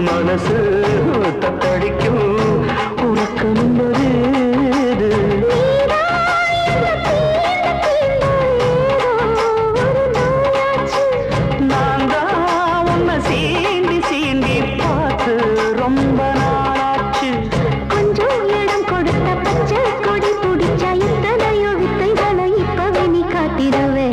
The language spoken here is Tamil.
மனசு தத்தடிக்கும் உறக்கம் நான் தான் உன்னை சீண்டி சீண்டி பார்த்து ரொம்ப நாளாச்சு. கொஞ்சம் இடம் கொடுத்த பச்சை கொடி பிடிச்சா இத்தனையோ வித்தைகளை இப்பவே நீ காத்திடவே